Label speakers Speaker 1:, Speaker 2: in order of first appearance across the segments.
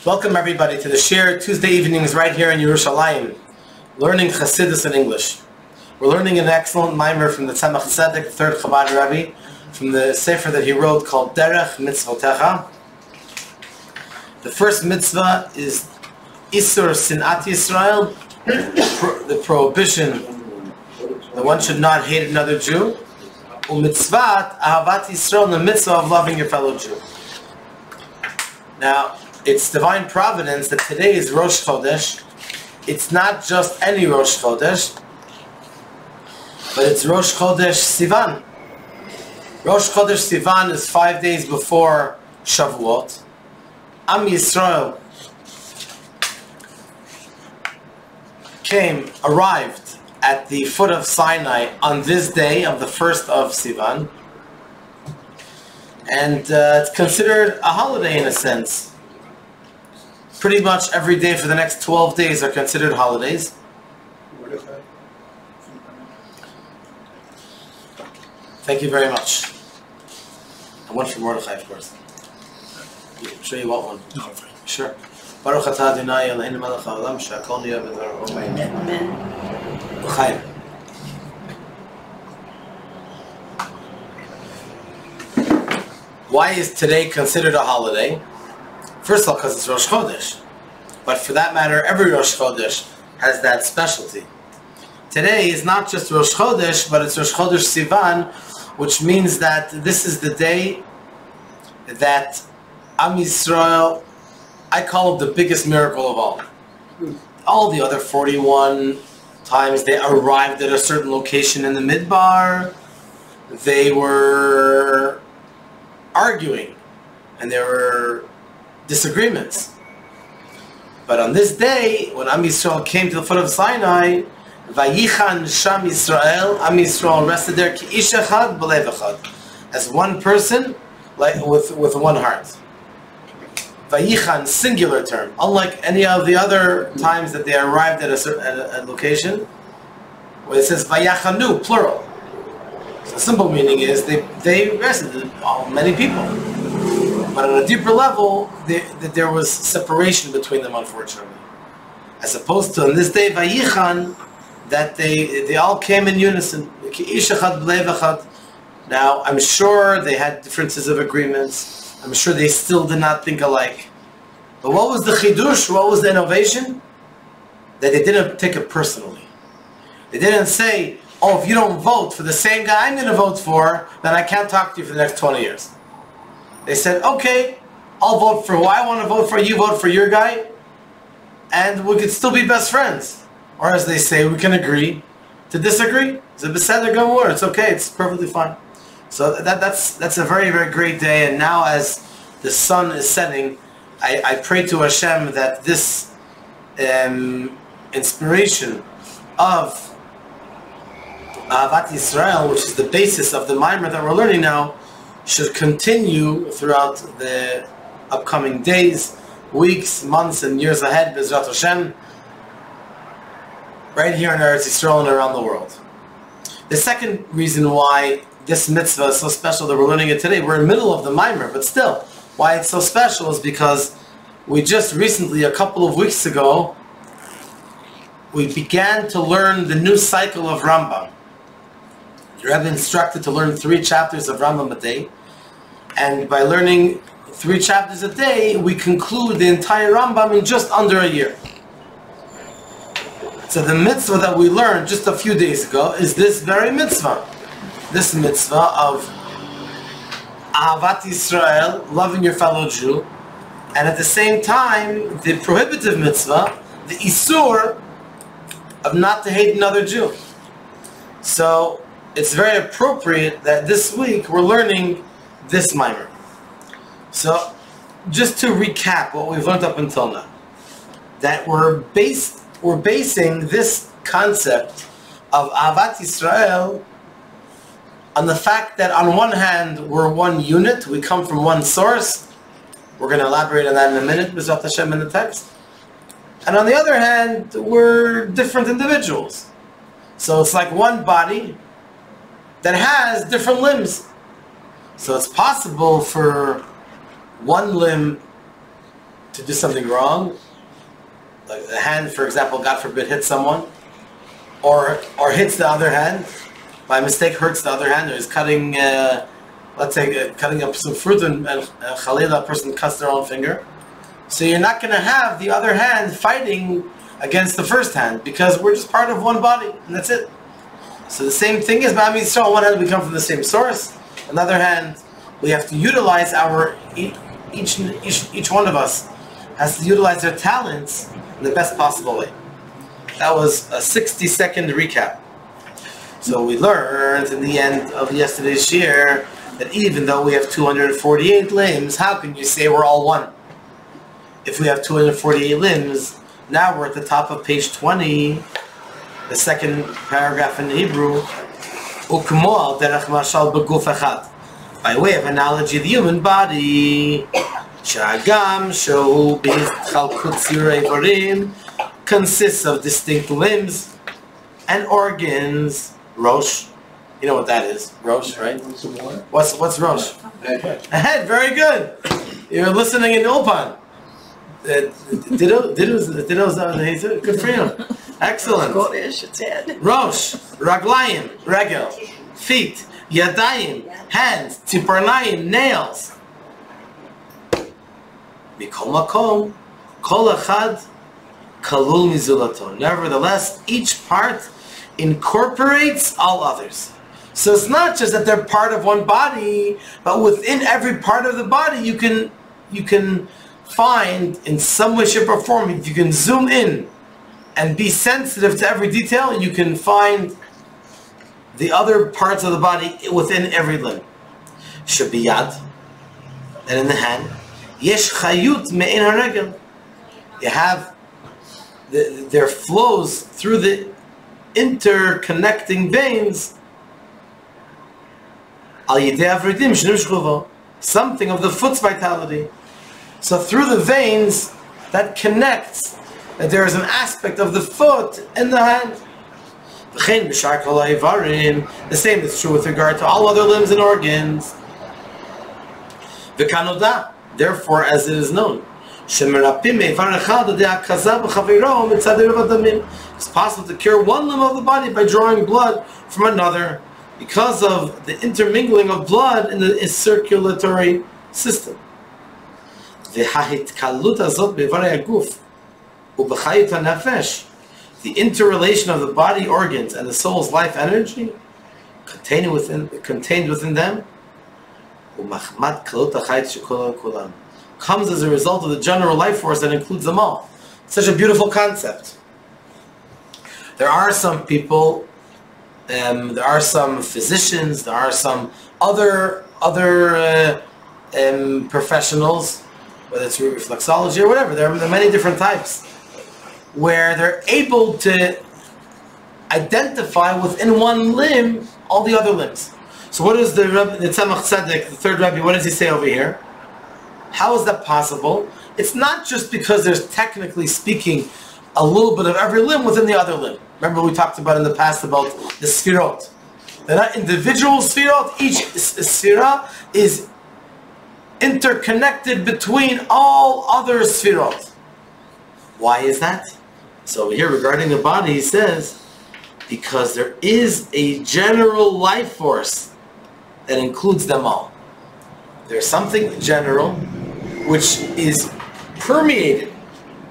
Speaker 1: Welcome everybody to the Share Tuesday evenings right here in Yerushalayim, learning Chassidut in English. We're learning an excellent mimer from the Tzemach Tzedek, the third Chabad Rebbe, from the sefer that he wrote called Derech Mitzvotecha. The first mitzvah is Isur Sinat Yisroel, the prohibition that one should not hate another Jew. U'mitzvat Ahavat Yisrael, the mitzvah of loving your fellow Jew. Now, it's divine providence that today is Rosh Chodesh. It's not just any Rosh Chodesh, but it's Rosh Chodesh Sivan. Rosh Chodesh Sivan is 5 days before Shavuot. Am Yisroel arrived at the foot of Sinai on this day of the 1st of Sivan. And it's considered a holiday in a sense. Pretty much every day for the next 12 days are considered holidays. Thank you very much. And one for Mordechai, of course. I'm sure you want one. No, sure. Baruch atah Adonai Eloheinu melech haolam she'akol nהיה b'dvaro. Amen. L'chaim. Why is today considered a holiday? First of all, because it's Rosh Chodesh. But for that matter, every Rosh Chodesh has that specialty. Today is not just Rosh Chodesh, but it's Rosh Chodesh Sivan, which means that this is the day that Am Yisroel, I call it the biggest miracle of all. All the other 41 times they arrived at a certain location in the Midbar, they were arguing, and there were disagreements. But on this day, when Am Yisrael came to the foot of Sinai, Vayichan Sham Yisrael, Am Yisrael rested there ki ish echad b'lev echad, as one person, like with one heart. Vayichan, singular term, unlike any of the other times that they arrived at a location, where it says Vayachanu, plural. So the simple meaning is they rested, many people. But on a deeper level, there was separation between them, unfortunately. As opposed to on this day, Vayichan, that they all came in unison. Now, I'm sure they had differences of agreements. I'm sure they still did not think alike. But what was the chidush? What was the innovation? That they didn't take it personally. They didn't say, oh, if you don't vote for the same guy I'm going to vote for, then I can't talk to you for the next 20 years. They said, okay, I'll vote for who I want to vote for, you vote for your guy, and we could still be best friends. Or as they say, we can agree to disagree. It's a beseder gamur, it's okay, it's perfectly fine. So that's a very, very great day, and now as the sun is setting, I pray to Hashem that this inspiration of Ahavat Yisrael, which is the basis of the mimer that we're learning now, should continue throughout the upcoming days, weeks, months, and years ahead, B'ezrat Hashem, right here in Eretz Yisrael and around the world. The second reason why this mitzvah is so special that we're learning it today, we're in the middle of the mimer, but still, why it's so special is because we just recently, a couple of weeks ago, we began to learn the new cycle of Rambam. The Rebbe instructed to learn 3 chapters of Rambam a day, and by learning 3 chapters a day, we conclude the entire Rambam in just under a year. So the mitzvah that we learned just a few days ago is this very mitzvah. This mitzvah of Ahavat Yisrael, loving your fellow Jew, and at the same time, the prohibitive mitzvah, the Isur, of not to hate another Jew. So it's very appropriate that this week we're learning this mimer. So just to recap what we've learned up until now, that we're basing this concept of Ahavat Yisrael on the fact that on one hand we're one unit, we come from one source. We're going to elaborate on that in a minute, B'ezrat Hashem, in the text. And on the other hand, we're different individuals. So it's like one body that has different limbs. So it's possible for one limb to do something wrong, like the hand, for example, God forbid, hits someone, or hits the other hand, by mistake hurts the other hand, or is cutting, let's say, cutting up some fruit, and Khalila, a person cuts their own finger. So you're not going to have the other hand fighting against the first hand, because we're just part of one body, and that's it. So the same thing is, Ba'am Yisrael, on one hand we come from the same source, on the other hand, we have to utilize each one of us has to utilize their talents in the best possible way. That was a 60-second recap. So we learned in the end of yesterday's shir that even though we have 248 limbs, how can you say we're all one? If we have 248 limbs, now we're at the top of page 20, the second paragraph in Hebrew, Ukmo derech mashal beguf echad. By way of analogy, the human body, Shagam shehu b'chalkut tzirei ivarim, consists of distinct limbs and organs. Rosh, you know what that is? Rosh, right? What's Rosh? A head. Very good. You're listening in Ulpan. Good for you. Excellent. Rosh, raglayim, regel, feet, yadayim, hands, tiparnayim, nails. Mikol makom, kol echad, kalul mizulato. Nevertheless, each part incorporates all others. So it's not just that they're part of one body, but within every part of the body you can find in some way, shape, or form, if you can zoom in and be sensitive to every detail, you can find the other parts of the body within every limb. Shabiyad, and in the hand, yesh chayut me'en haregel. You have there flows through the interconnecting veins, al yidei avridim shenimshchu, something of the foot's vitality. So through the veins that connects, that there is an aspect of the foot in the hand. The same is true with regard to all other limbs and organs. Therefore, as it is known, it's possible to cure one limb of the body by drawing blood from another because of the intermingling of blood in the circulatory system. The interrelation of the body organs and the soul's life energy contained within them comes as a result of the general life force that includes them all. Such a beautiful concept. There are some people, there are some physicians, there are some other professionals, whether it's reflexology or whatever. There are many different types where they're able to identify within one limb all the other limbs. So what is the Tzemach Tzedek, the third Rabbi, what does he say over here? How is that possible? It's not just because there's, technically speaking, a little bit of every limb within the other limb. Remember we talked about in the past about the sfirot. They're not individual sfirot. Each sfira is interconnected between all other sfirot. Why is that? So over here regarding the body, he says, because there is a general life force that includes them all. There's something general which is permeated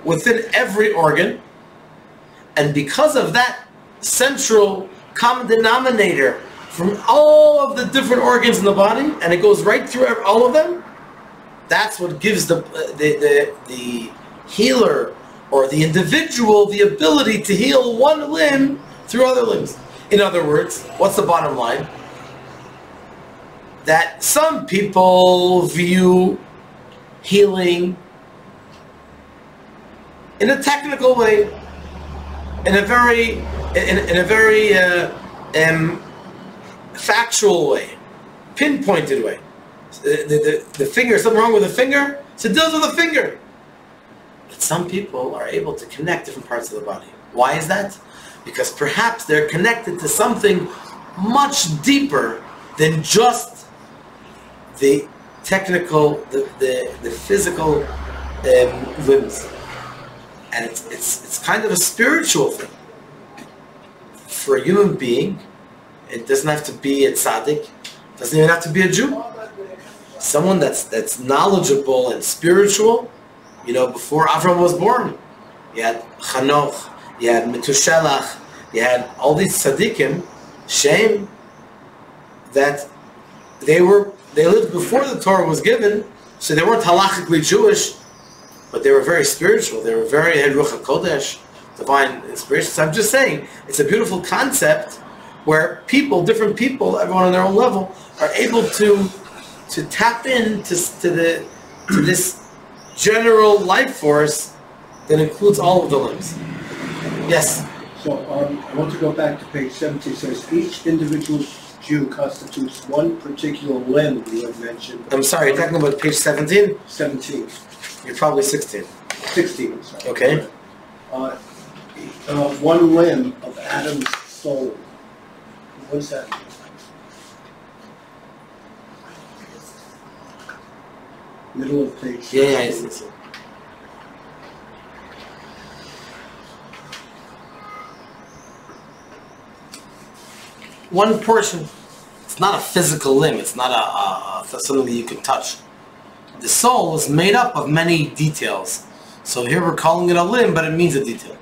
Speaker 1: within every organ, and because of that central common denominator from all of the different organs in the body, and it goes right through all of them, that's what gives the healer or the individual the ability to heal one limb through other limbs. In other words, what's the bottom line? That some people view healing in a technical way, in a very factual way, pinpointed way. The finger, something wrong with the finger, so it deals with the finger. But some people are able to connect different parts of the body. Why is that? Because perhaps they're connected to something much deeper than just the technical, the physical limbs, and it's kind of a spiritual thing. For a human being, it doesn't have to be a tzaddik, doesn't even have to be a Jew. Someone that's knowledgeable and spiritual. You know, before Avram was born, you had Chanoch, you had Metushelach, you had all these tzaddikim, Shem, that they lived before the Torah was given, so they weren't halachically Jewish, but they were very spiritual. They were very Ruach HaKodesh, divine inspiration. So I'm just saying, it's a beautiful concept where different people, everyone on their own level, are able to tap into this general life force that includes all of the limbs. Yes?
Speaker 2: So I want to go back to page 17. It says, each individual Jew constitutes one particular limb you have mentioned.
Speaker 1: I'm sorry, you're talking about page 17?
Speaker 2: 17.
Speaker 1: You're probably 16.
Speaker 2: 16, I'm sorry.
Speaker 1: Okay.
Speaker 2: One limb of Adam's soul. What does that mean? Middle of page.
Speaker 1: Yeah, I see. One portion. It's not a physical limb. It's not something that you can touch. The soul is made up of many details. So here we're calling it a limb, but it means a detail.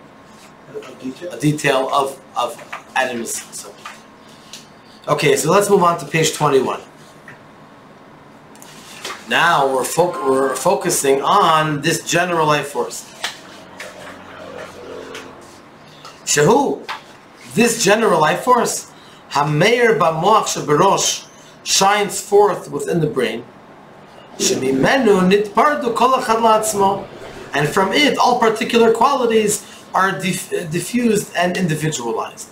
Speaker 1: A detail of Adam's soul. Okay, so let's move on to page 21. Now we're focusing on this general life force. Shehu, this general life force, Hameir b'moach sheberosh, shines forth within the brain. Shemimenu nitpardu kol echad la'atzmo, and from it all particular qualities are diffused and individualized.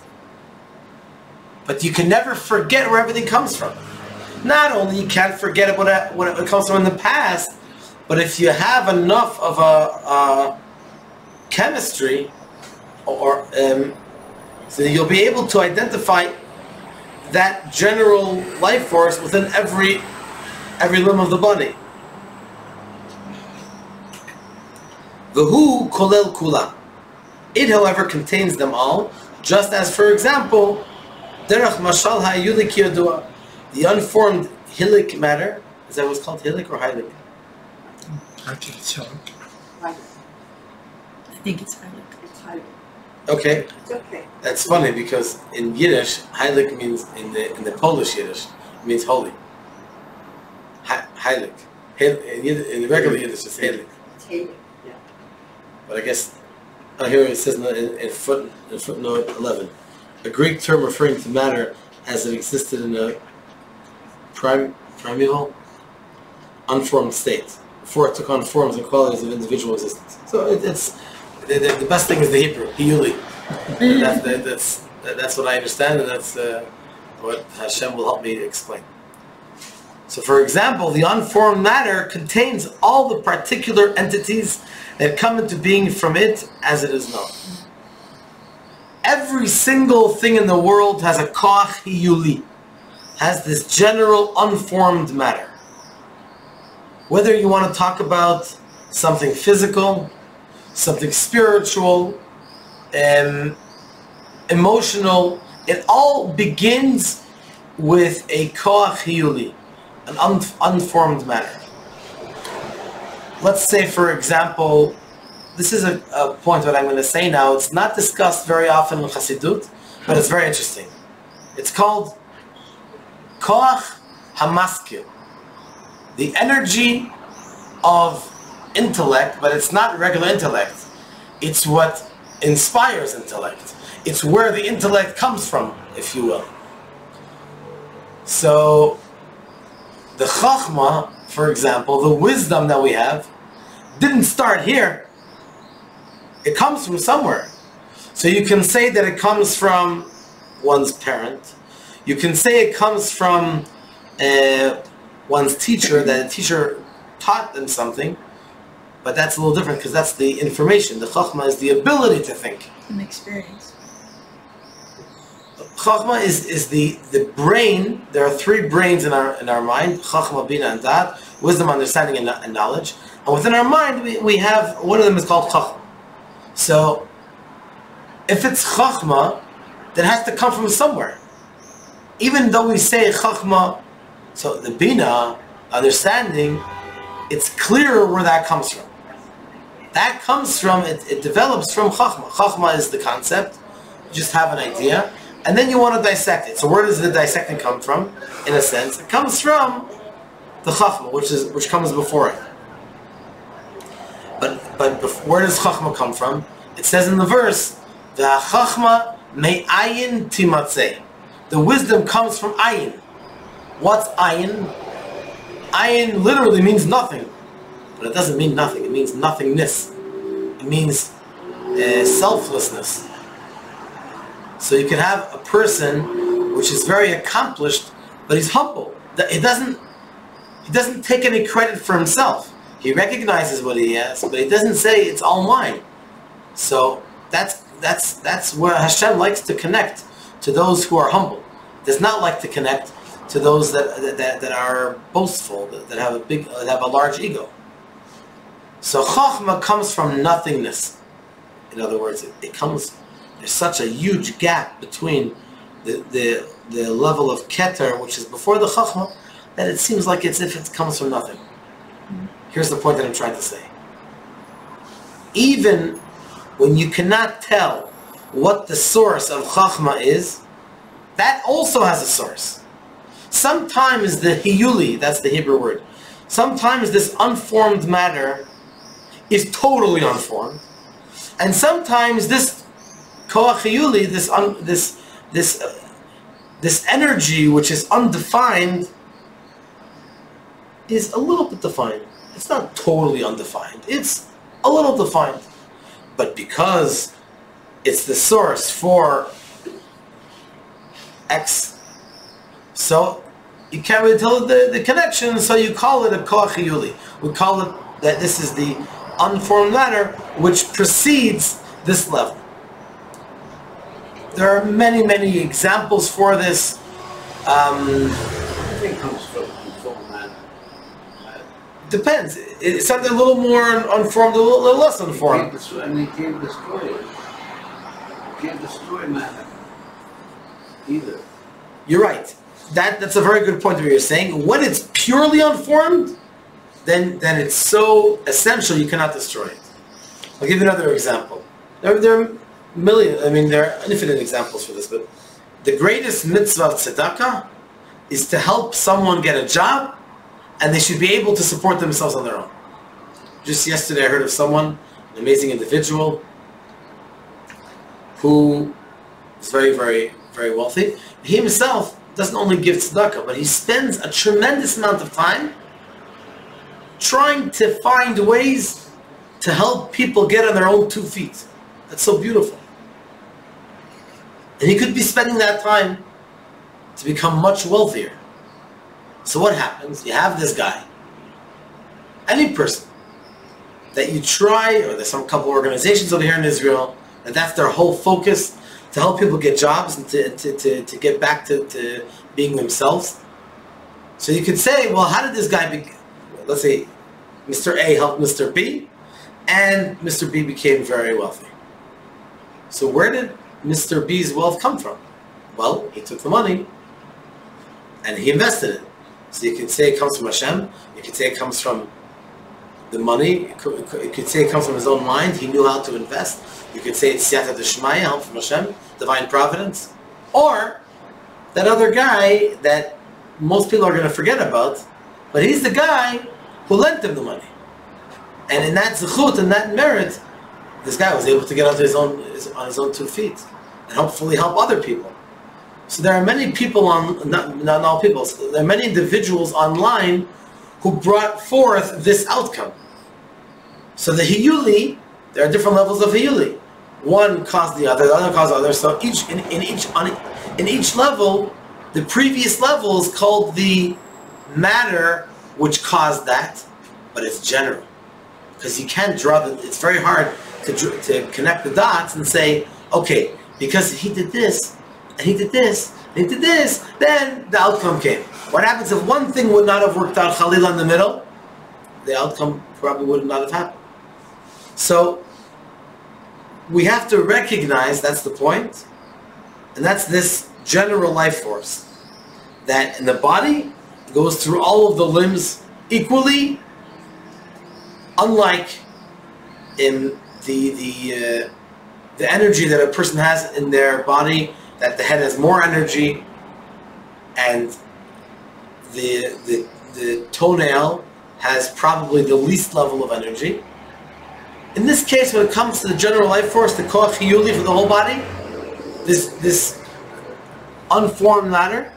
Speaker 1: But you can never forget where everything comes from. Not only you can't forget about what it comes from in the past, but if you have enough of a chemistry, so you'll be able to identify that general life force within every limb of the body. V'hu kolel kula. It, however, contains them all, just as, for example, Derech mashal ha'yulik yodua. The unformed hilik matter, is that what's called hilik or hilik?
Speaker 3: I think it's hilik.
Speaker 4: I think it's hilik. It's hilik.
Speaker 1: Okay.
Speaker 4: It's okay.
Speaker 1: That's funny because in Yiddish, hilik means in the Polish Yiddish, it means holy. Hilik. In the regular Yiddish, it's hilik.
Speaker 4: It's hilik, yeah.
Speaker 1: But I guess here it says in footnote 11, a Greek term referring to matter as it existed in a primeval, unformed state, before it took on forms and qualities of individual existence. So it's the best thing is the Hebrew, hiyuli. That's what I understand, and that's what Hashem will help me explain. So, for example, the unformed matter contains all the particular entities that come into being from it as it is known. Every single thing in the world has a koach hiyuli, has this general unformed matter. Whether you want to talk about something physical, something spiritual, emotional, it all begins with a koach hiyuli, an unformed matter. Let's say, for example, this is a point that I'm going to say now. It's not discussed very often in Chassidut, but it's very interesting. It's called Koach Hamaskil, the energy of intellect, but it's not regular intellect. It's what inspires intellect. It's where the intellect comes from, if you will. So, the Chachma, for example, the wisdom that we have, didn't start here. It comes from somewhere. So you can say that it comes from one's parent. You can say it comes from one's teacher, that a teacher taught them something, but that's a little different because that's the information. The Chachma is the ability to think.
Speaker 4: An experience.
Speaker 1: Chachma is the brain. There are three brains in our mind: Chachma, Bina, and Dat. Wisdom, understanding, and knowledge. And within our mind, we have one of them is called Chachma. So, if it's Chachma, that has to come from somewhere. Even though we say Chachma, so the Bina, understanding, it's clearer where that comes from. That comes from, it develops from Chachma. Chachma is the concept. You just have an idea. And then you want to dissect it. So where does the dissecting come from? In a sense, it comes from the Chachma, which comes before it. But where does Chachma come from? It says in the verse, "The Chachma me'ayin timatzeh." The wisdom comes from ayin. What's ayin? Ayin literally means nothing, but it doesn't mean nothing. It means nothingness. It means selflessness. So you can have a person which is very accomplished, but he's humble. He doesn't take any credit for himself. He recognizes what he has, but he doesn't say it's all mine. So that's where Hashem likes to connect to those who are humble. Does not like to connect to those that are boastful, that have a large ego. So Chachma comes from nothingness. In other words, it comes. There's such a huge gap between the level of Keter, which is before the Chachma, that it seems like it's if it comes from nothing. Here's the point that I'm trying to say. Even when you cannot tell what the source of Chachma is, that also has a source. Sometimes the hiyuli, that's the Hebrew word, sometimes this unformed matter is totally unformed, and sometimes this koach hiyuli, this energy which is undefined, is a little bit defined. It's not totally undefined. It's a little defined. But because it's the source for X, so you can't really tell the connection, so you call it a koach hiyuli. We call it that this is the unformed matter which precedes this level. There are many, many examples for this.
Speaker 2: Everything comes from unformed matter.
Speaker 1: Depends. It's something a little more unformed, a little less unformed.
Speaker 2: And you can't destroy it. You can't destroy matter either.
Speaker 1: You're right. That's a very good point that you're saying. When it's purely unformed, then it's so essential you cannot destroy it. I'll give you another example. There are there are infinite examples for this, but the greatest mitzvah of tzedakah is to help someone get a job, and they should be able to support themselves on their own. Just yesterday I heard of someone, an amazing individual, who is very, very, very wealthy. He himself doesn't only give tzedakah, but he spends a tremendous amount of time trying to find ways to help people get on their own 2 feet. That's so beautiful. And he could be spending that time to become much wealthier. So what happens? You have this guy, any person that you try, or there's some couple organizations over here in Israel, and that's their whole focus, to help people get jobs and to get back to being themselves. So you could say, well, how did this guy let's say Mr. A helped Mr. B, and Mr. B became very wealthy. So where did Mr. B's wealth come from? Well, he took the money and he invested it. So you could say it comes from Hashem. You could say it comes from the money. You could say it comes from his own mind. He knew how to invest. You could say it's Siyata D'Shmaya, help from Hashem, divine providence. Or that other guy that most people are going to forget about, but he's the guy who lent him the money. And in that zechut, in that merit, this guy was able to get on his own 2 feet and hopefully help other people. So there are many people not all people, there are many individuals online who brought forth this outcome. So the hiyuli, there are different levels of hiyuli. One caused the other caused the other. So in each level, the previous level is called the matter which caused that, but it's general. Because you can't draw it's very hard to connect the dots and say, okay, because he did this, and he did this, and he did this, then the outcome came. What happens if one thing would not have worked out Khalil in the middle? The outcome probably would not have happened. So we have to recognize, that's the point, and that's this general life force that in the body goes through all of the limbs equally, unlike in the energy that a person has in their body, that the head has more energy, and the toenail has probably the least level of energy. In this case, when it comes to the general life force, the koach hiyuli for the whole body, this unformed matter,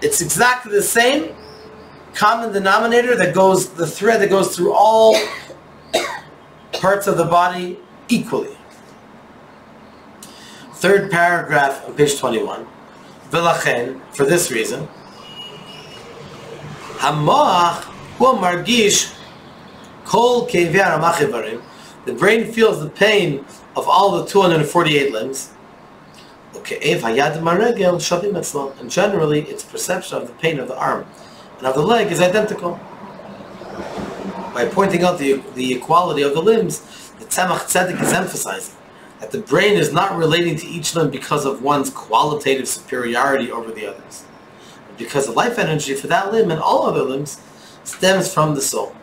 Speaker 1: it's exactly the same common denominator that goes, the thread that goes through all parts of the body equally. Third paragraph on page 21. V'lachen, for this reason, Hamoach hu margish kol kevei ramach ivarim. The brain feels the pain of all the 248 limbs. And generally, its perception of the pain of the arm and of the leg is identical. By pointing out the equality of the limbs, the Tzemach Tzedek is emphasizing that the brain is not relating to each limb because of one's qualitative superiority over the others, but because the life energy for that limb and all other limbs stems from the soul.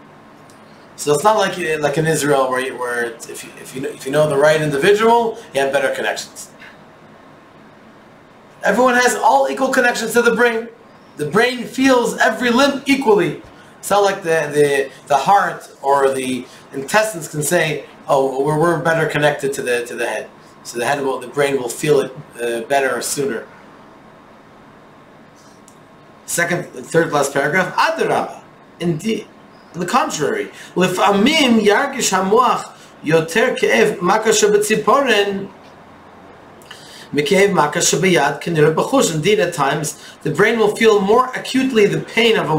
Speaker 1: So it's not like in Israel where if you know the right individual, you have better connections. Everyone has all equal connections to the brain. The brain feels every limb equally. It's not like the heart or the intestines can say, "Oh, we're better connected to the head." So the brain will feel it better or sooner. Third last paragraph. Adarabah. Indeed. On the contrary, לפעמים ירגיש המוח יותר כאב מכה שבציפורן מכאב מכה שביד כנראה בחוש. Indeed, at times, the brain will feel more acutely the pain of a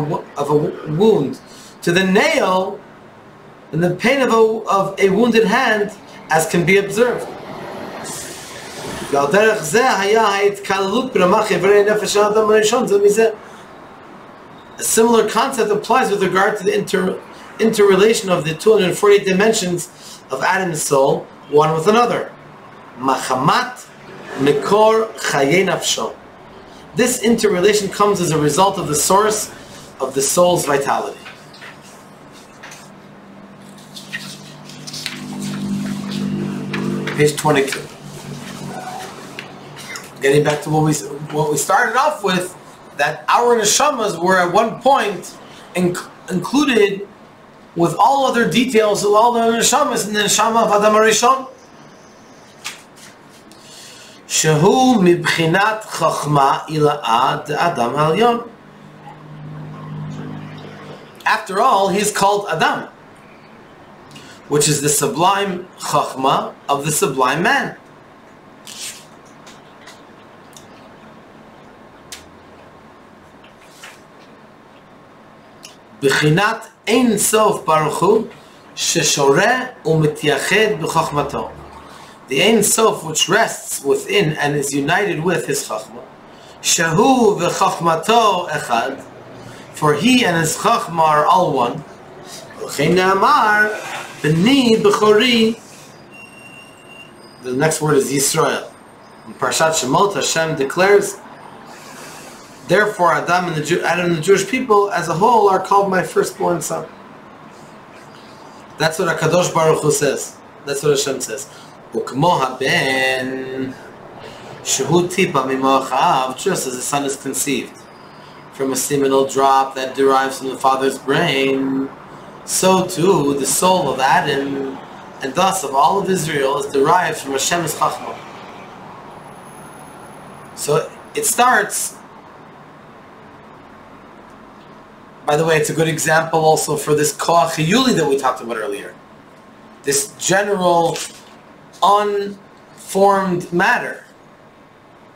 Speaker 1: wound to the nail than the pain of a wounded hand, as can be observed. ועל דרך זה היה ההתקללות ברמ"ח איברי נפש של האדם הראשון, זה מזה. A similar concept applies with regard to the interrelation of the 248 dimensions of Adam's soul, one with another. Machamat mikor chaye nafsho. This interrelation comes as a result of the source of the soul's vitality. Page 22. Getting back to what we started off with, that our neshamas were at one point included with all other details of all the neshamas in the neshama of Adam HaRishon. Shehu mibchinat chachma ila'ad Adam Ha'alyon. After all, he is called Adam, which is the sublime chachma of the sublime man. B'chinat ein sof baruch hu sheshoreh u'mitiyached b'chachmato. The ein sof which rests within and is united with his chachma. Shehu v'chachmato echad, for he and his chachma are all one. V'chein ne'amar b'ni b'chori. The next word is Yisroel. In Parshat Shemot, Hashem declares, therefore, Adam and the Jewish people as a whole are called my firstborn son. That's what HaKadosh Baruch Hu says. That's what Hashem says. Ukmo haben shehu tipa mimochav, just as the son is conceived from a seminal drop that derives from the father's brain, so too the soul of Adam, and thus of all of Israel, is derived from Hashem's chachma. So it starts. By the way, it's a good example also for this koach hiyuli that we talked about earlier. This general, unformed matter.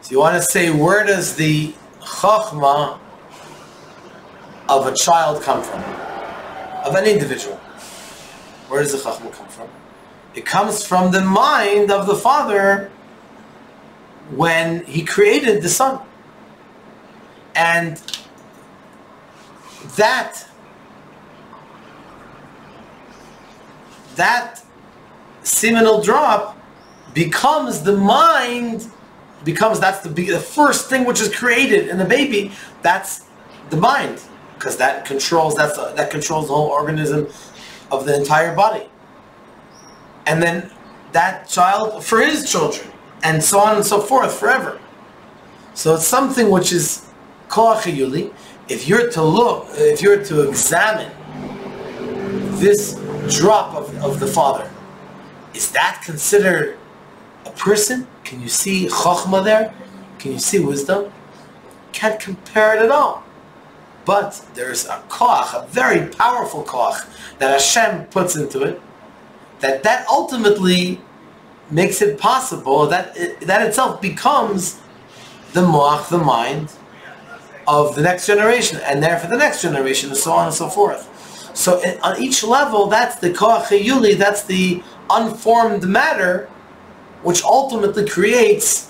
Speaker 1: So you want to say, where does the chachma of a child come from? Of an individual. Where does the chachma come from? It comes from the mind of the father when he created the sun. And that seminal drop becomes the mind, that's the first thing which is created in the baby. That's the mind, because that controls the whole organism of the entire body. And then that child for his children, and so on and so forth, forever. So it's something which is koach yuli. If you're to examine this drop of the Father, is that considered a person? Can you see chokhmah there? Can you see wisdom? Can't compare it at all. But there's a koach, a very powerful koach that Hashem puts into it, that ultimately makes it possible that itself becomes the moach, the mind of the next generation, and therefore the next generation, and so on and so forth. So on each level, that's the koach yuli, that's the unformed matter, which ultimately creates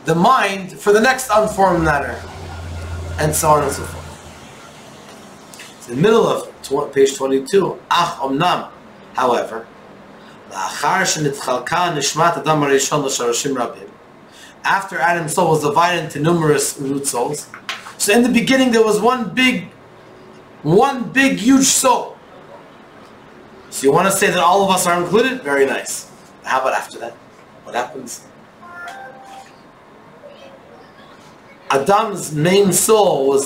Speaker 1: the mind for the next unformed matter, and so on and so forth. It's in the middle of page 22. Ach omnam, however, after Adam's soul was divided into numerous root souls, so in the beginning there was one big huge soul. So you want to say that all of us are included? Very nice. How about after that? What happens? Adam's main soul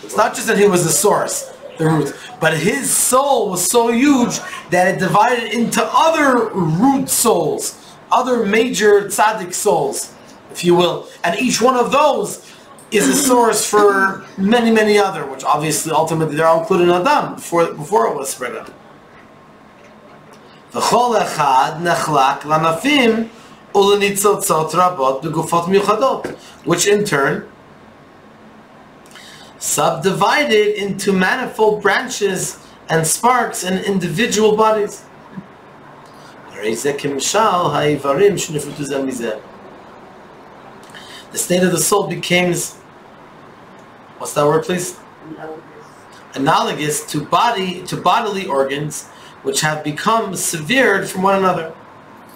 Speaker 1: it's not just that he was the source, the root, but his soul was so huge that it divided into other root souls, other major tzaddik souls, if you will. And each one of those is a source for many, many other, which obviously ultimately they're all included in Adam before it was spread out. Which in turn subdivided into manifold branches and sparks and individual bodies. The state of the soul becomes, what's that word, please? Analogous to bodily organs which have become severed from one another.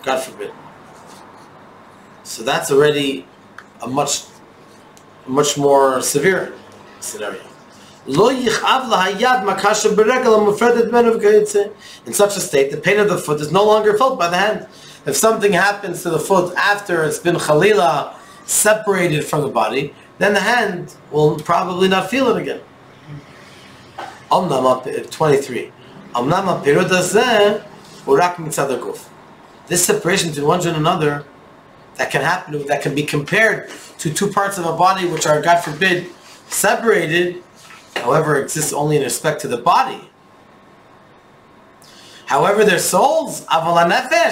Speaker 1: God forbid. So that's already a much more severe scenario. In such a state, the pain of the foot is no longer felt by the hand. If something happens to the foot after it's been chalila separated from the body, then the hand will probably not feel it again. 23. This separation between one and another that can happen, that can be compared to two parts of a body which are, God forbid, separated, however, exists only in respect to the body. However, their souls, the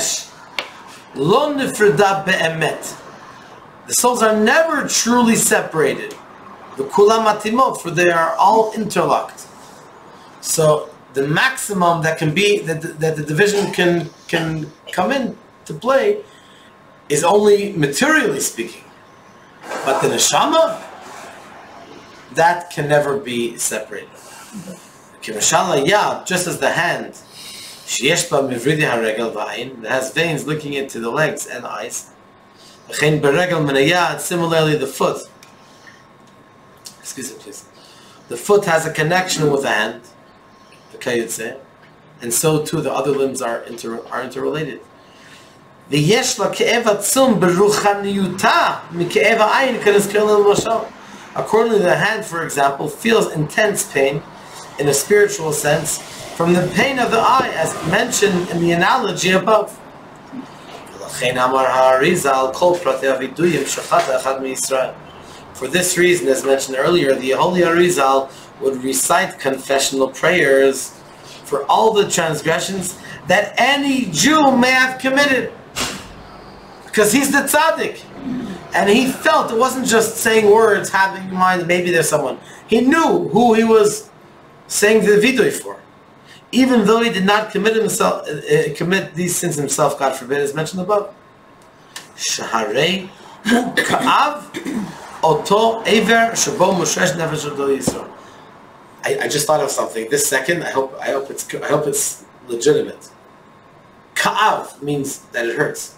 Speaker 1: souls are never truly separated. For they are all interlocked. So the maximum that can be, that the division can come in to play, is only materially speaking. But the neshama, that can never be separated. Just as the hand, that has veins looking into the legs and the eyes, similarly the foot. Excuse me, please. The foot has a connection with the hand, and so too the other limbs are interrelated. Accordingly, the hand, for example, feels intense pain in a spiritual sense from the pain of the eye, as mentioned in the analogy above. For this reason, as mentioned earlier, the Holy Arizal would recite confessional prayers for all the transgressions that any Jew may have committed. Because he's the tzaddik. And he felt it wasn't just saying words, having in mind that maybe there's someone. He knew who he was saying the vidui for. Even though he did not commit these sins himself, God forbid, as mentioned above. Shaharei ka'av oto ever shabo mushesh nefesh adol Yisroel. I just thought of something. This second, I hope it's legitimate. Ka'av means that it hurts.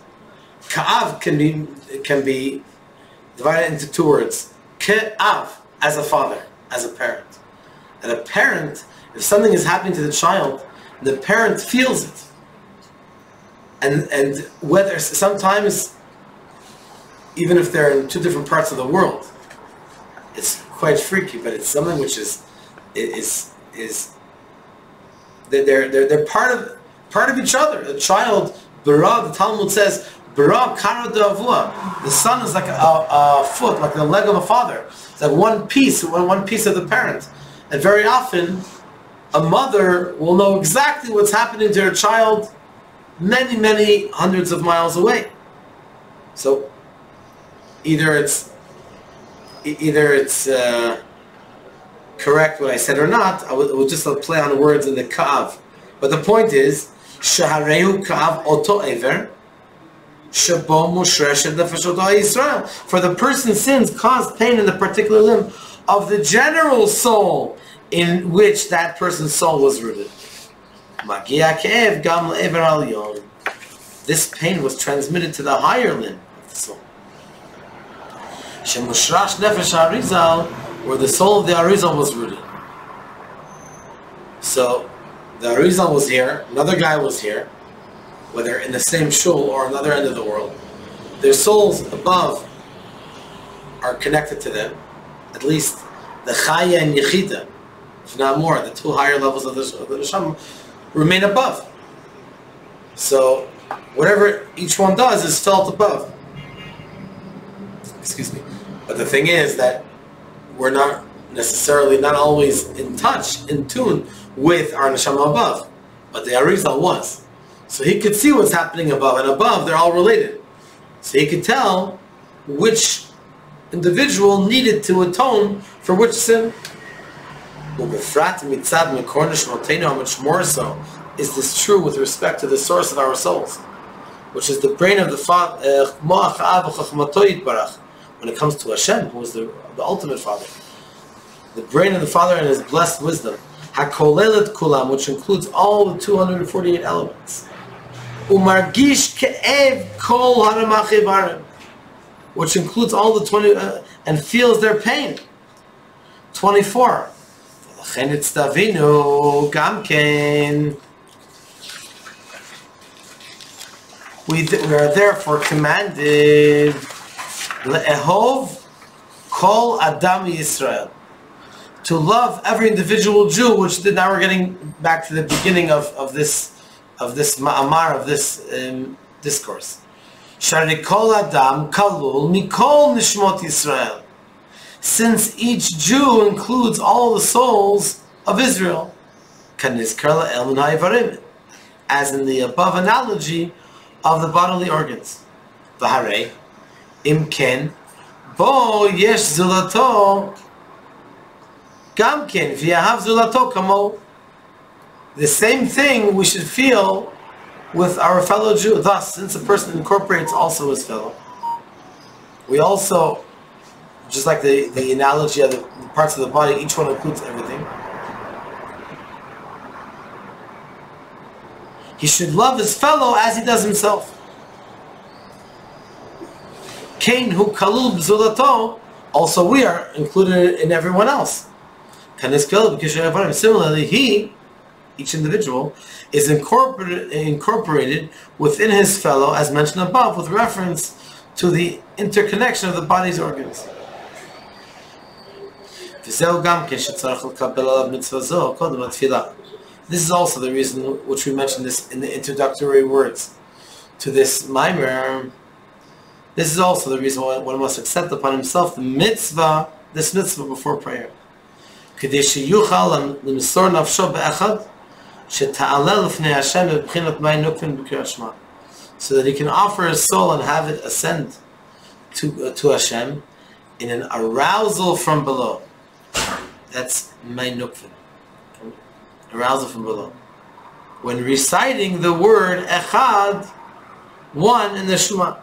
Speaker 1: Ka'av can be divided into two words. Ka'av, as a father, as a parent. And a parent, if something is happening to the child, the parent feels it. And whether sometimes, even if they're in two different parts of the world, it's quite freaky, but it's something which is they're part of each other. The child, bara, the Talmud says, bara kara d'avua. The son is like a foot, like the leg of a father. It's like one piece of the parent. And very often, a mother will know exactly what's happening to her child many, many hundreds of miles away. So either it's correct what I said or not. I will just play on words in the ka'av. But the point is, shaharehu ka'av oto ever shabo mushreshet nefesh adol Yisroel. For the person's sins caused pain in the particular limb of the general soul in which that person's soul was rooted. This pain was transmitted to the higher limb of the soul. Where the soul of the Arizal was rooted. So the Arizal was here, another guy was here, whether in the same shul or another end of the world. Their souls above are connected to them, at least the Chaya and Yechida, if not more, the two higher levels of the Neshama remain above. So whatever each one does is felt above. Excuse me. But the thing is that we're not always in tune with our Neshama above. But the Arizal was. So he could see what's happening above, and above they're all related. So he could tell which individual needed to atone for which sin. How much more so is this true with respect to the source of our souls, which is the brain of the Father, when it comes to Hashem, who is the ultimate Father. The brain of the Father and His blessed wisdom, HaKolelet Kulam, which includes all the 248 elements. Umargish Ke'ev Kol Haramach Ibarim, which includes all the 20, and feels their pain. 24. We are therefore commanded Le'ehov Kol Adam Yisroel, to love every individual Jew, which now we're getting back to the beginning of this ma'amar, of this discourse. Shari Kol Adam Kalul Mikol Nishmot Yisrael, since each Jew includes all the souls of Israel, as in the above analogy of the bodily organs. V'harei imken bo yesh zulato gamken v'yahav zulato kamo. The same thing we should feel with our fellow Jew. Thus, since a person incorporates also his fellow, we also, just like the analogy of the parts of the body, each one includes everything. He should love his fellow as he does himself. Kain hu kalul b'zulato, also we are included in everyone else. Similarly, each individual, is incorporated within his fellow, as mentioned above, with reference to the interconnection of the body's organs. This is also the reason which we mentioned this in the introductory words to this mimer. This is also the reason why one must accept upon himself this mitzvah before prayer. So that he can offer his soul and have it ascend to Hashem in an arousal from below. That's my nukvin. Arousal from below. When reciting the word echad, one in the Shema.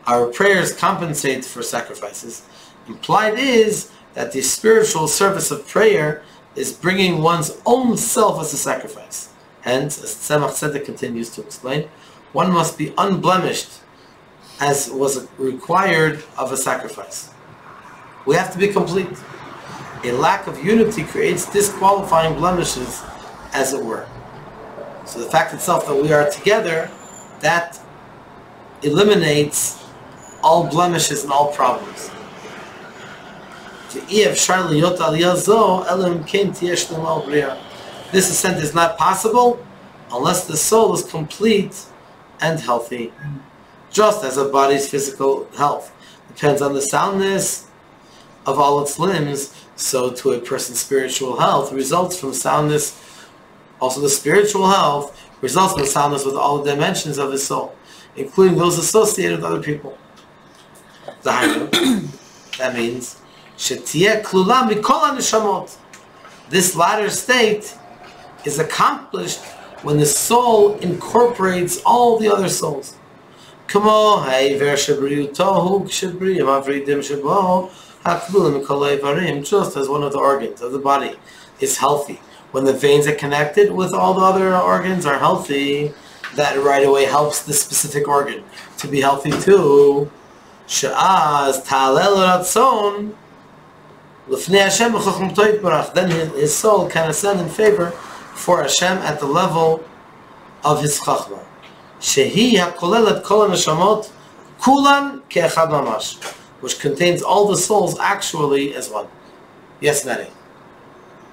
Speaker 1: Our prayers compensate for sacrifices. Implied is that the spiritual service of prayer is bringing one's own self as a sacrifice. Hence, as Tzemach Tzedek continues to explain, one must be unblemished as was required of a sacrifice. We have to be complete. A lack of unity creates disqualifying blemishes, as it were. So the fact itself that we are together, that eliminates all blemishes and all problems. This ascent is not possible unless the soul is complete and healthy. Just as a body's physical health depends on the soundness of all its limbs, so to a person's spiritual health results from soundness. Also the spiritual health results from soundness with all the dimensions of his soul, including those associated with other people. That means this latter state is accomplished when the soul incorporates all the other souls. Just as one of the organs of the body is healthy, when the veins are connected with all the other organs are healthy, that right away helps the specific organ to be healthy too. Then his soul can ascend in favor for Hashem at the level of his chachma. Which contains all the souls actually as one. Yes, Nani?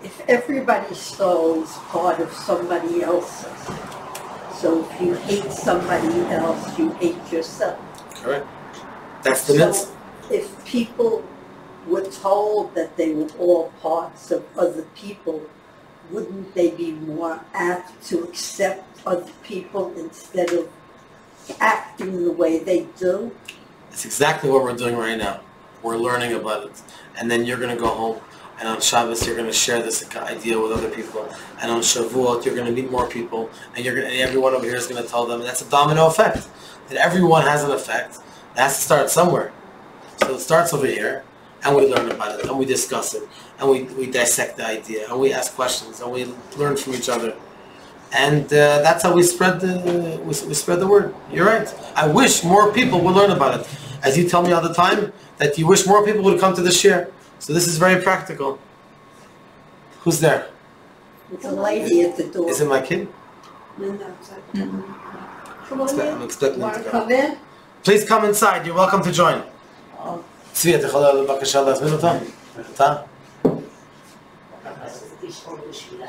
Speaker 5: If everybody's soul is part of somebody else's, so if you hate somebody else, you hate yourself.
Speaker 1: Correct. That's the mitzvah.
Speaker 5: If people were told that they were all parts of other people, wouldn't they be more apt to accept other people instead of acting the way they do?
Speaker 1: That's exactly what we're doing right now. We're learning about it. And then you're going to go home, and on Shabbos you're going to share this idea with other people. And on Shavuot you're going to meet more people, and everyone over here is going to tell them. And that's a domino effect. That everyone has an effect. It has to start somewhere. So it starts over here, and we learn about it, and we discuss it, and we dissect the idea, and we ask questions, and we learn from each other. And that's how we spread the word. You're right. I wish more people would learn about it. As you tell me all the time, that you wish more people would come to the shir. So this is very practical. Who's there?
Speaker 5: It's a lady at the door.
Speaker 1: Is it my kid?
Speaker 5: No, come on
Speaker 1: I'm expecting him to go.
Speaker 5: Come in.
Speaker 1: Please come inside. You're welcome to join. צבי, אתה יכול בבקשה להזמין אותה? אתה?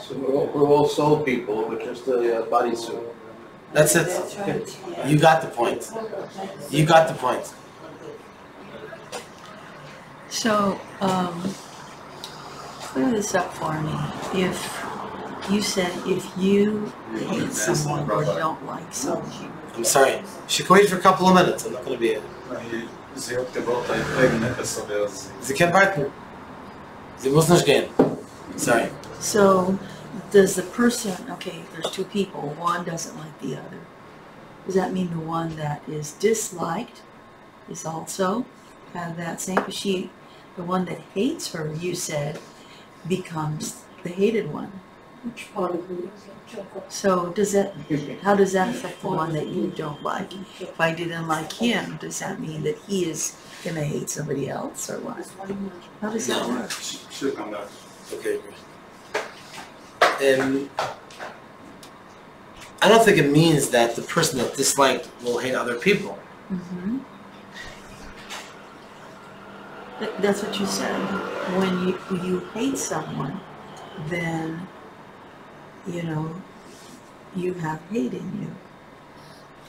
Speaker 2: So we're all soul people, we're just a bodysuit.
Speaker 1: That's it. You got the point. You got the point.
Speaker 4: So, clear this up for me. If you said if you hate someone or don't like someone.
Speaker 1: I'm sorry. She can wait for a couple of minutes. I'm not going to be here. Sie kann warten. Sie muss nicht gehen. Sorry.
Speaker 4: So, does the person, okay, there's two people, one doesn't like the other. Does that mean the one that is disliked is also have that same, the one that hates her, you said, becomes the hated one?
Speaker 5: Which part of me?
Speaker 4: So how does that affect the one that you don't like? If I didn't like him, does that mean that he is going to hate somebody else or what? How does that work?
Speaker 3: She'll come back.
Speaker 1: Okay, I don't think it means that the person that disliked will hate other people.
Speaker 4: Mm-hmm. That's what you said. When you hate someone, then you have hate in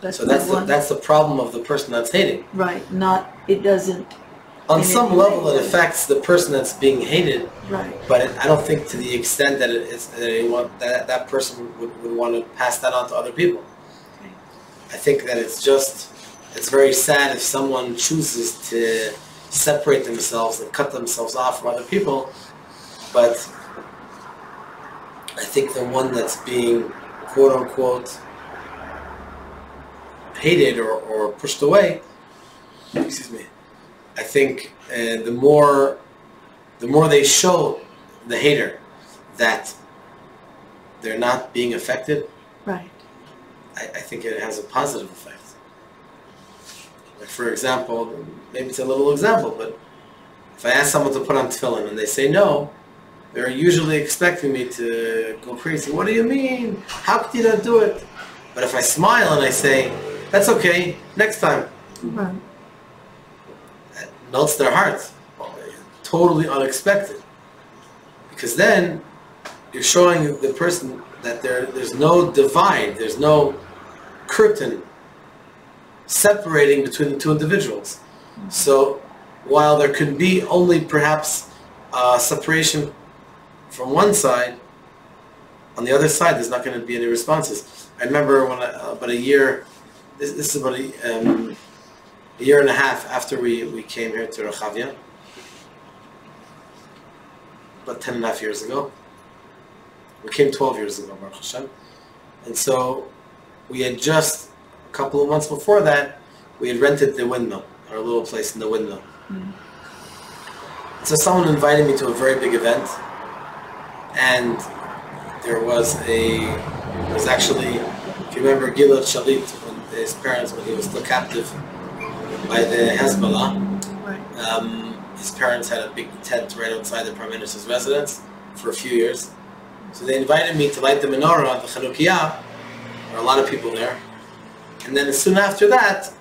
Speaker 4: you.
Speaker 1: So that's the problem of the person that's hating.
Speaker 4: Right. It doesn't.
Speaker 1: On some level, it affects the person that's being hated.
Speaker 4: Right.
Speaker 1: But I don't think to the extent that that person would want to pass that on to other people.
Speaker 4: Okay.
Speaker 1: I think that it's very sad if someone chooses to separate themselves and cut themselves off from other people. But I think the one that's being quote unquote hated or pushed away excuse me, I think the more they show the hater that they're not being affected,
Speaker 4: Right.
Speaker 1: I think it has a positive effect. Like for example, maybe it's a little example, but if I ask someone to put on tefillin and they say no, they're usually expecting me to go crazy. What do you mean? How could you not do it? But if I smile and I say, that's okay, next time,
Speaker 4: Right.
Speaker 1: that melts their hearts. Totally unexpected. Because then you're showing the person that there's no divide, there's no curtain separating between the two individuals. So while there could be only perhaps separation from one side, on the other side there's not going to be any responses. I remember when about a year, this is about a year and a half after we came here to Rechavia, about 10 and a half years ago. We came 12 years ago, Baruch Hashem. And so we had just, a couple of months before that, we had rented the windmill, our little place in the windmill.
Speaker 4: Mm.
Speaker 1: So someone invited me to a very big event, and there was actually, if you remember Gilad Shalit, when his parents, when he was still captive by the Hezbollah,
Speaker 4: Right.
Speaker 1: his parents had a big tent right outside the Prime Minister's residence for a few years. So they invited me to light the menorah, the Chanukiah. There were a lot of people there. And then soon after that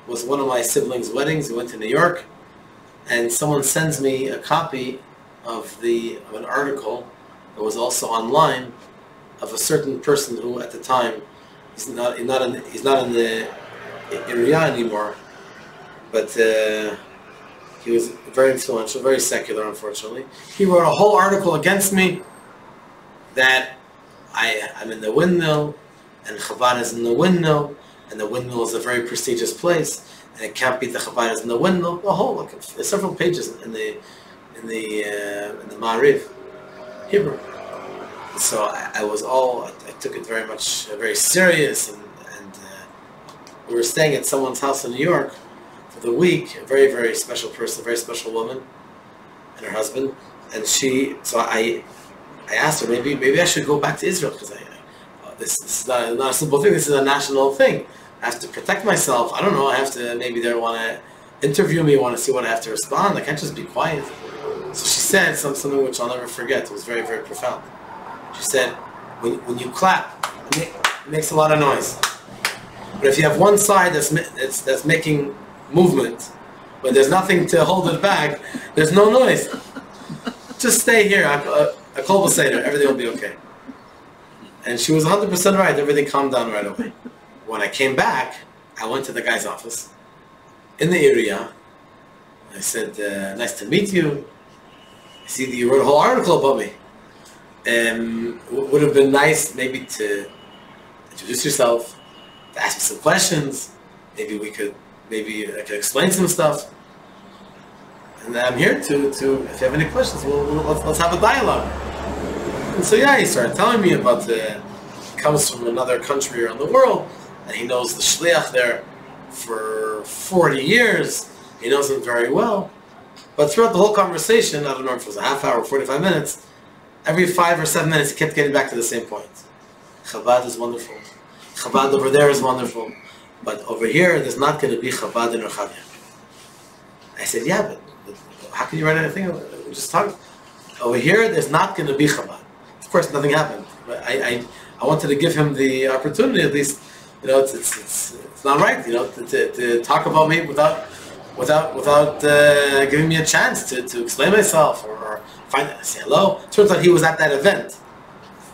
Speaker 1: was one of my siblings' weddings. We went to New York, and someone sends me a copy of an article that was also online of a certain person who, at the time, he's not in the area anymore, but he was very influential, very secular, unfortunately. He wrote a whole article against me that I'm in the windmill, and Chabad is in the windmill, and the windmill is a very prestigious place, and it can't beat the Chabad is in the windmill. The whole, like, several pages in the Ma'ariv, Hebrew. So I took it very serious, and we were staying at someone's house in New York for the week, a very, very special person, a very special woman, and her husband, and so I asked her, maybe I should go back to Israel, because this is not a simple thing, this is a national thing. I have to protect myself. I don't know, I have to, maybe they want to interview me, want to see what I have to respond. I can't just be quiet. So she said something which I'll never forget. It was very, very profound. She said, when you clap, it makes a lot of noise. But if you have one side that's making movement, but there's nothing to hold it back, there's no noise. Just stay here. A kol b'seder, everything will be okay. And she was 100% right. Everything calmed down right away. When I came back, I went to the guy's office in the area. I said, nice to meet you. I see that you wrote a whole article about me. Would have been nice maybe to introduce yourself, to ask me some questions. Maybe I could explain some stuff. And I'm here to if you have any questions, let's have a dialogue. And so he started telling me about he comes from another country around the world, and he knows the shliach there for 40 years. He knows him very well. But throughout the whole conversation, I don't know if it was a half hour or 45 minutes, every 5 or 7 minutes he kept getting back to the same point. Chabad is wonderful. Chabad over there is wonderful. But over here, there's not going to be Chabad in Rechavia. I said, yeah, but how can you write anything? We just talked. Over here, there's not going to be Chabad. Of course, nothing happened. But I wanted to give him the opportunity, at least. It's not right, to talk about me without giving me a chance to explain myself or say hello. Turns out he was at that event.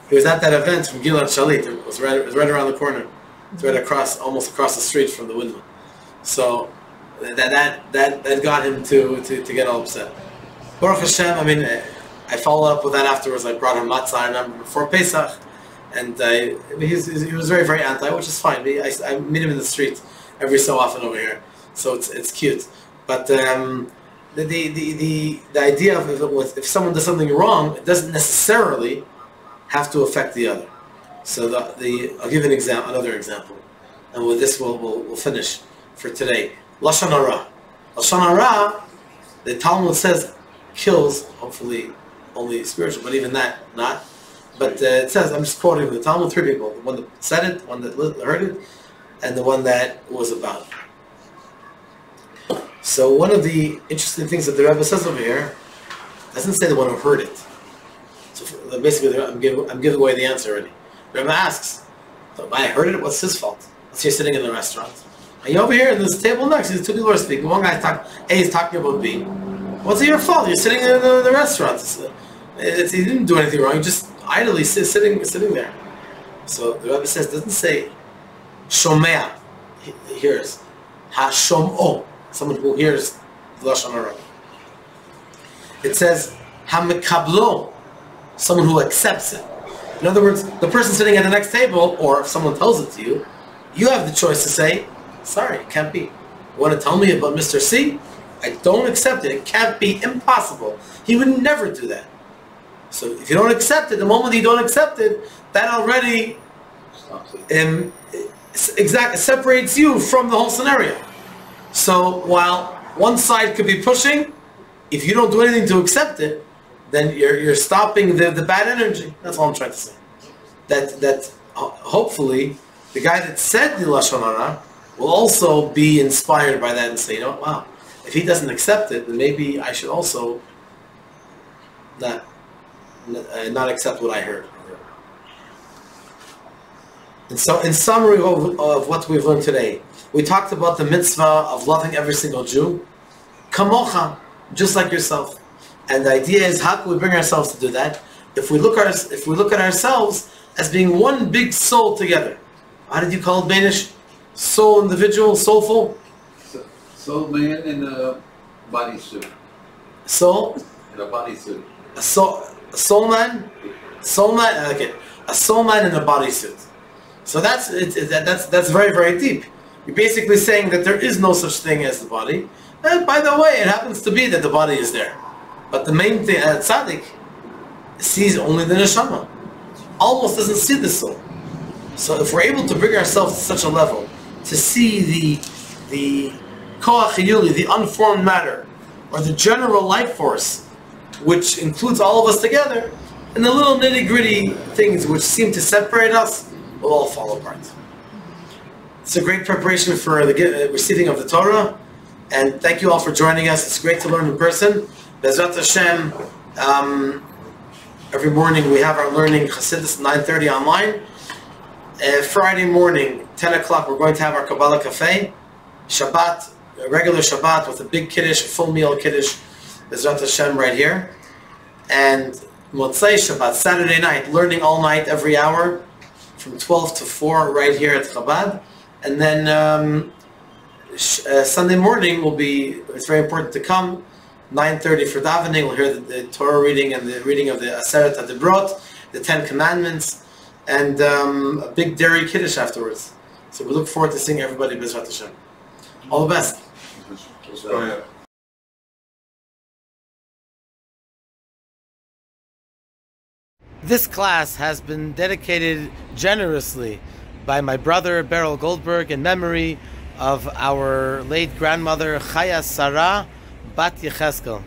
Speaker 1: He was at that event from Gilad Shalit. It was right around the corner. It's right almost across the street from the windmill. So that got him to get all upset. Baruch Hashem, I followed up with that afterwards. I brought him matzah, I remember, before Pesach, and he was very, very anti, which is fine. I meet him in the street every so often over here, so it's cute. But the idea of if someone does something wrong, it doesn't necessarily have to affect the other. So I'll give another example, and with this we'll finish for today. Lashon Hara. Lashon Hara, the Talmud says, kills, hopefully only spiritual, but even that, not. But it says, I'm just quoting the Talmud, 3 people. The one that said it, the one that heard it, and the one that was about. So one of the interesting things that the Rebbe says over here, doesn't say the one who heard it. So basically, I'm giving away the answer already. The Rebbe asks, so I heard it, what's his fault? Let's say you're sitting in the restaurant. And you're over here, and there's a table next, these 2 people are speaking. One guy A is talking about B. What's your fault? You're sitting in the restaurant. He didn't do anything wrong, he just idly sitting there. So the Rebbe says, doesn't say Shomea, he hears. Ha-shom'o, someone who hears the Lashon Hara. It says Ha-mekablo, someone who accepts it. In other words, the person sitting at the next table, or if someone tells it to you, you have the choice to say, sorry, it can't be. You want to tell me about Mr. C? I don't accept it. It can't be, impossible. He would never do that. So if you don't accept it, the moment you don't accept it, that already separates you from the whole scenario. So while one side could be pushing, if you don't do anything to accept it, then you're stopping the bad energy. That's all I'm trying to say. That hopefully the guy that said the Lashon Hara will also be inspired by that and say, you know, wow, if he doesn't accept it, then maybe I should also not accept what I heard. And so, in summary of what we've learned today, we talked about the mitzvah of loving every single Jew, kamocha, just like yourself. And the idea is, how can we bring ourselves to do that? If we look at ourselves as being one big soul together. How did you call it, Danish? Soul, individual, soulful.
Speaker 6: Soul man in a bodysuit.
Speaker 1: Soul.
Speaker 6: In a bodysuit.
Speaker 1: A soul man. Okay. A soul man in a bodysuit. So that's very, very deep. You're basically saying that there is no such thing as the body. And by the way, it happens to be that the body is there. But the main thing, tzaddik sees only the neshama. Almost doesn't see the soul. So if we're able to bring ourselves to such a level, to see the koach hiyuli, the unformed matter, or the general life force, which includes all of us together, and the little nitty-gritty things which seem to separate us, will all fall apart. It's a great preparation for the receiving of the Torah, and thank you all for joining us. It's great to learn in person. Bezrat Hashem, every morning we have our learning Chassidut 9:30 online. Friday morning, 10 o'clock, we're going to have our Kabbalah Cafe. Shabbat, a regular Shabbat with a big Kiddush, a full meal Kiddush, Bezrat Hashem right here. And Motzei Shabbat, Saturday night, learning all night, every hour, from 12 to 4 right here at Chabad. And then Sunday morning will be, it's very important to come, 9:30 for davening. We'll hear the Torah reading and the reading of the Aseret HaDibrot, the 10 Commandments, and a big dairy Kiddush afterwards. So we look forward to seeing everybody Bezrat Hashem. All the best. This class has been dedicated generously by my brother Beryl Goldberg in memory of our late grandmother Chaya Sarah Bat Yecheskel.